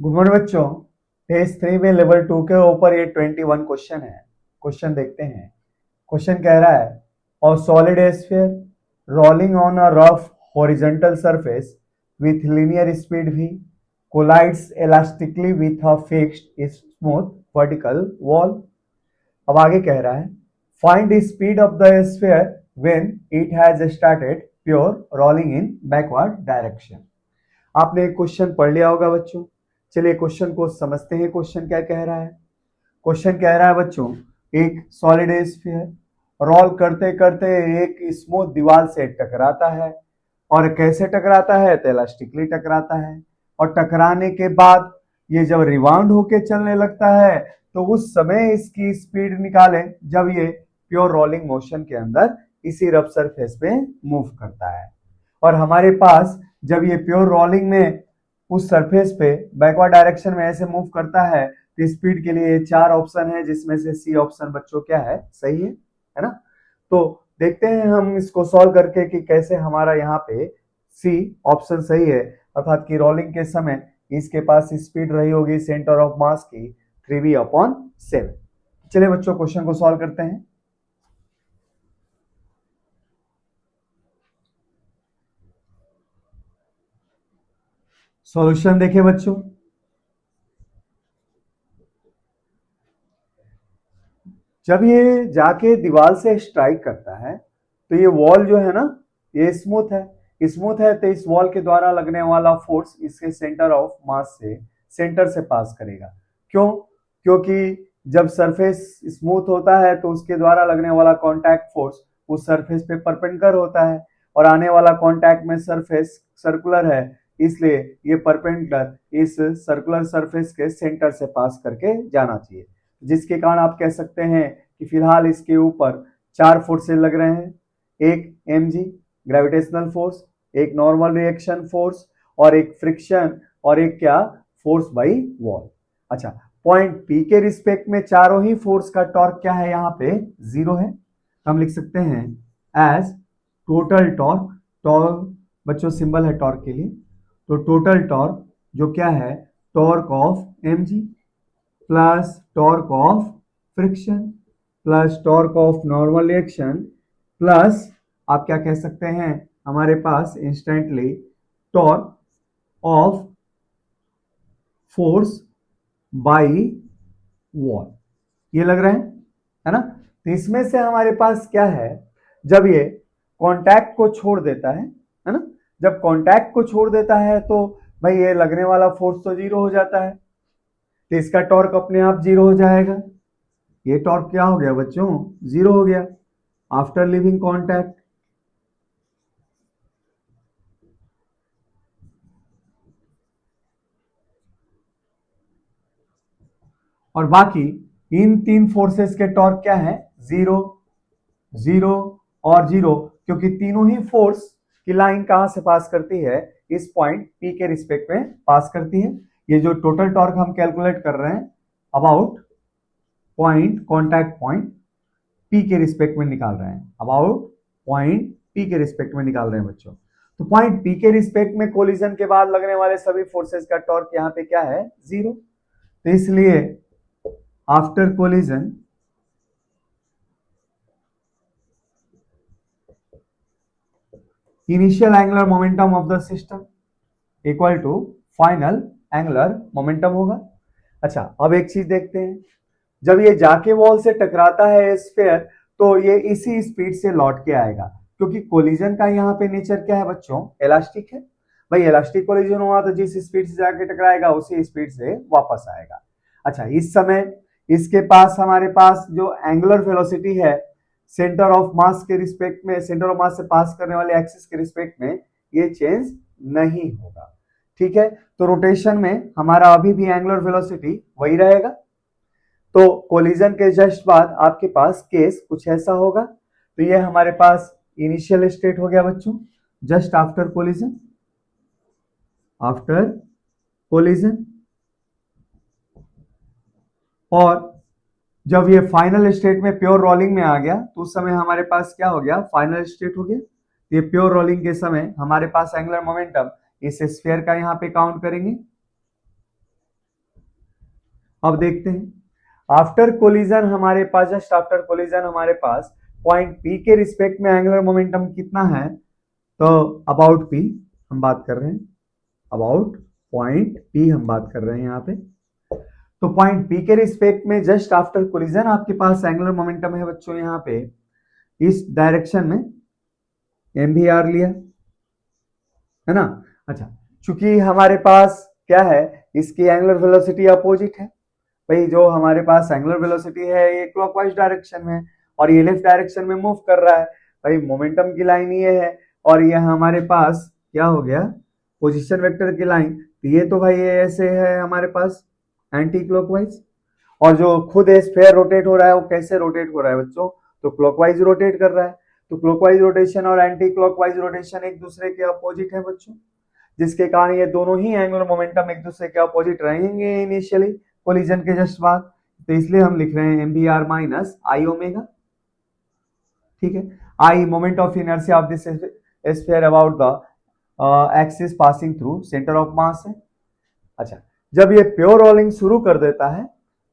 Good morning बच्चों। Test 3 में level 2 के ऊपर ये 21 क्वेश्चन है। क्वेश्चन देखते हैं। क्वेश्चन कह रहा है और solid sphere rolling on a rough horizontal surface with linear speed v collides elastically with a fixed smooth vertical wall। अब आगे कह रहा है find the speed of the sphere when it has started pure rolling in backward direction. आपने एक question पढ़ लिया होगा बच्चों। चलिए क्वेश्चन को समझते हैं। क्वेश्चन क्या कह रहा है? क्वेश्चन कह रहा है बच्चों, एक सॉलिड स्फीयर रोल करते करते एक स्मूथ दीवार से टकराता है। और कैसे टकराता है? तो इलास्टिकली टकराता है। और टकराने के बाद ये जब रिबाउंड होके चलने लगता है तो उस समय इसकी स्पीड निकालें जब ये प्योर रोलिंग मोशन के अंदर इसी रफ सरफेस पे मूव करता है। और हमारे पास जब ये प्योर रोलिंग में उस सरफेस पे बैकवर्ड डायरेक्शन में ऐसे मूव करता है तो स्पीड के लिए 4 ऑप्शन है, जिसमें से सी ऑप्शन बच्चों क्या है? सही है ना? तो देखते हैं हम इसको सॉल्व करके कि कैसे हमारा यहाँ पे सी ऑप्शन सही है, अर्थात कि रोलिंग के समय इसके पास स्पीड रही होगी सेंटर ऑफ मास की 3v/7। चलिए बच्चों क्वेश्चन को सॉल्व करते हैं। सॉल्यूशन देखिए बच्चों, जब ये जाके दीवार से स्ट्राइक करता है तो ये वॉल जो है ना ये स्मूथ है। स्मूथ है तो इस वॉल के द्वारा लगने वाला फोर्स इसके सेंटर ऑफ मास से सेंटर से पास करेगा। क्यों? क्योंकि जब सरफेस स्मूथ होता है तो उसके द्वारा लगने वाला कांटेक्ट फोर्स उस सरफेस पे परपेंडिकुलर होता है और आने वाला कांटेक्ट में सरफेस सर्कुलर है, इसलिए ये परपेंडिकुलर इस सर्कुलर सरफेस के सेंटर से पास करके जाना चाहिए, जिसके कारण आप कह सकते हैं कि फिलहाल इसके ऊपर 4 फोर्सेस लग रहे हैं। एक mg ग्रेविटेशनल फोर्स, एक नॉर्मल रिएक्शन फोर्स और एक फ्रिक्शन और एक क्या? Force by wall. अच्छा, पॉइंट P के रिस्पेक्ट में चारों ही फोर्स का टॉर्क क्या है? यहाँ पे 0 है। हम लिख सकते हैं एज टोटल टॉर्क। टॉर्क बच्चों सिंबल है टॉर्क के लिए, तो टोटल टॉर्क जो क्या है? Torque of mg plus torque of friction plus torque of normal reaction plus आप क्या कह सकते हैं हमारे पास instantly torque of force by wall. ये लग रहा है ना? तो इसमें से हमारे पास क्या है, जब ये कांटेक्ट को छोड़ देता है ना, जब कांटेक्ट को छोड़ देता है तो भाई ये लगने वाला फोर्स तो 0 हो जाता है, तो इसका टॉर्क अपने आप 0 हो जाएगा। ये टॉर्क क्या हो गया बच्चों? 0 हो गया आफ्टर लिविंग कांटेक्ट। और बाकी इन 3 फोर्सेस के टॉर्क क्या है? 0, 0 और 0, क्योंकि तीनों ही फोर्स की लाइन कहां से पास करती है? इस पॉइंट P के रिस्पेक्ट में पास करती है। ये जो टोटल टॉर्क हम कैलकुलेट कर रहे हैं about point contact point P के रिस्पेक्ट में निकाल रहे हैं, अबाउट पॉइंट P के रिस्पेक्ट में निकाल रहे हैं बच्चों। तो पॉइंट P के रिस्पेक्ट में कोलिजन के बाद लगने वाले सभी फोर्सेस का टॉर्क यहाँ पे क्या है? 0। तो इसलिए after collision initial angular momentum of the system equal to final angular momentum होगा। अच्छा, अब एक चीज देखते हैं, जब ये जाके वॉल से टकराता है स्फीयर तो ये इसी स्पीड से लौट के आएगा, क्योंकि कोलिजन का यहाँ पे नेचर क्या है बच्चों? इलास्टिक है। भाई इलास्टिक कोलिजन हुआ तो जिस स्पीड से जाके टकराएगा उसी स्पीड से वापस आएगा। अच्छा, इस समय इसके पास हमारे पास जो एंगुलर वेलोसिटी है सेंटर ऑफ मास के रिस्पेक्ट में, सेंटर ऑफ मास से पास करने वाले एक्सिस के रिस्पेक्ट में ये चेंज नहीं होगा। ठीक है, तो रोटेशन में हमारा अभी भी एंगुलर वेलोसिटी वही रहेगा। तो कोलिजन के जस्ट बाद आपके पास केस कुछ ऐसा होगा। तो ये हमारे पास इनिशियल स्टेट हो गया बच्चों, just after collision. After collision, और जब ये फाइनल स्टेट में प्योर रोलिंग में आ गया तो उस समय हमारे पास क्या हो गया? फाइनल स्टेट हो गया। ये प्योर रोलिंग के समय हमारे पास एंगुलर मोमेंटम इस स्फीयर का यहाँ पे काउंट करेंगे अब देखते हैं आफ्टर कोलिजन हमारे पास, जस्ट आफ्टर कोलिजन हमारे पास पॉइंट पी के रिस्पेक्ट में एंगुलर मोमेंटम कितना है, तो अबाउट पी हम बात कर रहे हैं, अबाउट पॉइंट पी हम बात कर रहे हैं यहाँ पे। तो पॉइंट पी के रिस्पेक्ट में जस्ट आफ्टर कोलिजन आपके पास एंगुलर मोमेंटम है बच्चों यहाँ पे इस डायरेक्शन में एम भी आर लिया है ना। अच्छा, चूंकि हमारे पास क्या है, इसकी एंगुलर वेलोसिटी अपोजिट है भाई, जो हमारे पास एंगुलर वेलोसिटी है ये क्लॉकवाइज डायरेक्शन में और ये लेफ्ट डायरेक्शन में मूव कर रहा है भाई, मोमेंटम की लाइन ये है और ये हमारे पास क्या हो गया, पोजीशन वेक्टर की लाइन। तो ये तो भाई ये ऐसे है हमारे पास एंटी क्लॉकवाइज, और जो खुद स्फीयर रोटेट हो रहा है वो कैसे रोटेट हो रहा है बच्चों, तो क्लॉकवाइज रोटेट कर रहा है। तो क्लॉकवाइज रोटेशन और एंटी क्लॉकवाइज रोटेशन एक दूसरे के अपोजिट है बच्चों, जिसके कारण ये दोनों ही एंगुलर मोमेंटम एक दूसरे के अपोजिट रहेंगे इनिशियली कोलिजन के जस्ट बाद। तो इसलिए हम लिख रहे हैं M B R minus I omega, ठीक है। I moment of inertia of this sphere about the axis passing through centre of mass है। अच्छा, जब ये प्योर रोलिंग शुरू कर देता है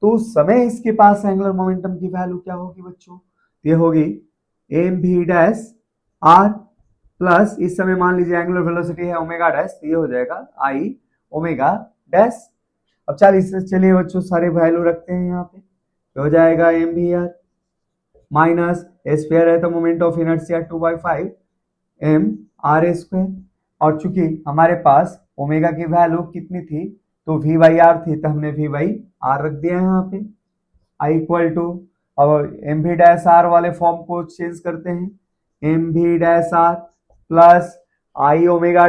तो उस समय इसके पास एंगुलर मोमेंटम की वैल्यू क्या होगी बच्चों, ये होगी एम भी डैश आर प्लस, इस समय मान लीजिए एंगुलर वेलोसिटी है ओमेगा डैश, तो ये हो जाएगा आई ओमेगा डैश। अब चलिए बच्चों सारे वैल्यू रखते हैं यहाँ पे, तो हो जाएगा एम भी आर माइनस स्फीयर है तो moment of inertia 2/5 M R square, और चूंकि हमारे पास ओमेगा की वैल्यू कितनी थी, तो वी बाई आर थी, तो हमने वी बाई आर रख दिया है यहाँ पे। आई इक्वल टू, अब एम भी डैश आर वाले फॉर्म को चेंज करते हैं, एम भी dash R plus I omega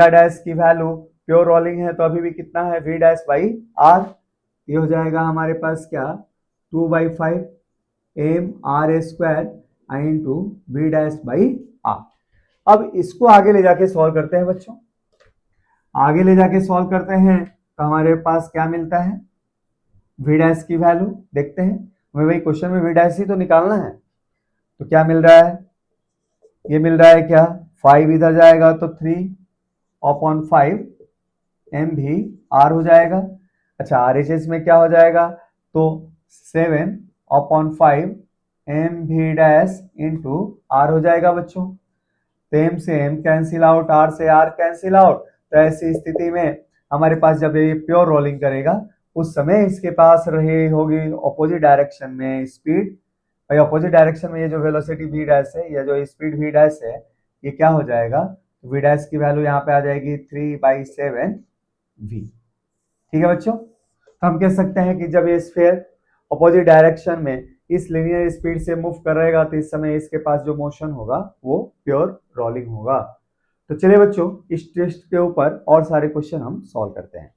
dash की वैल्यू प्योर रोलिंग है तो अभी भी कितना है, वी डैश बाई आर, ये हो जाएगा हमारे पास क्या 2/5 M R square into V dash by R. अब इसको आगे ले जाके सॉल्व करते हैं बच्चों, आगे ले जाके सॉल्व करते हैं तो हमारे पास क्या मिलता है, वी डैश की वैल्यू देखते हैं, हमें भाई क्वेश्चन में वी डैश ही तो निकालना है। तो क्या मिल रहा है, ये मिल रहा है क्या 5 इधर जाएगा तो 3/5 एम भी आर हो जाएगा। अच्छा, आर एच एस में क्या हो जाएगा, तो 7/5 एम भी डैश इंटू आर हो जाएगा बच्चों। तो एम से एम कैंसिल आउट, आर से आर कैंसिल आउट, तो ऐसी स्थिति में हमारे पास जब ये प्योर रोलिंग करेगा उस समय इसके पास रही होगी ऑपोजिट डायरेक्शन में स्पीड, भाई ऑपोजिट डायरेक्शन में ये जो वेलोसिटी वी डैश है या जो स्पीड वी डैश है ये क्या हो जाएगा, वी डैश की वैल्यू यहाँ पे आ जाएगी 3/7 वी, ठीक है बच्चों। तो हम कह सकते हैं कि जब ये स्फीयर ऑपोजिट डायरेक्शन में इस लीनियर स्पीड से मूव कर रहेगा तो इस समय इसके पास जो मोशन होगा वो प्योर रोलिंग होगा। तो चलिए बच्चों इस टेस्ट के ऊपर और सारे क्वेश्चन हम सॉल्व करते हैं।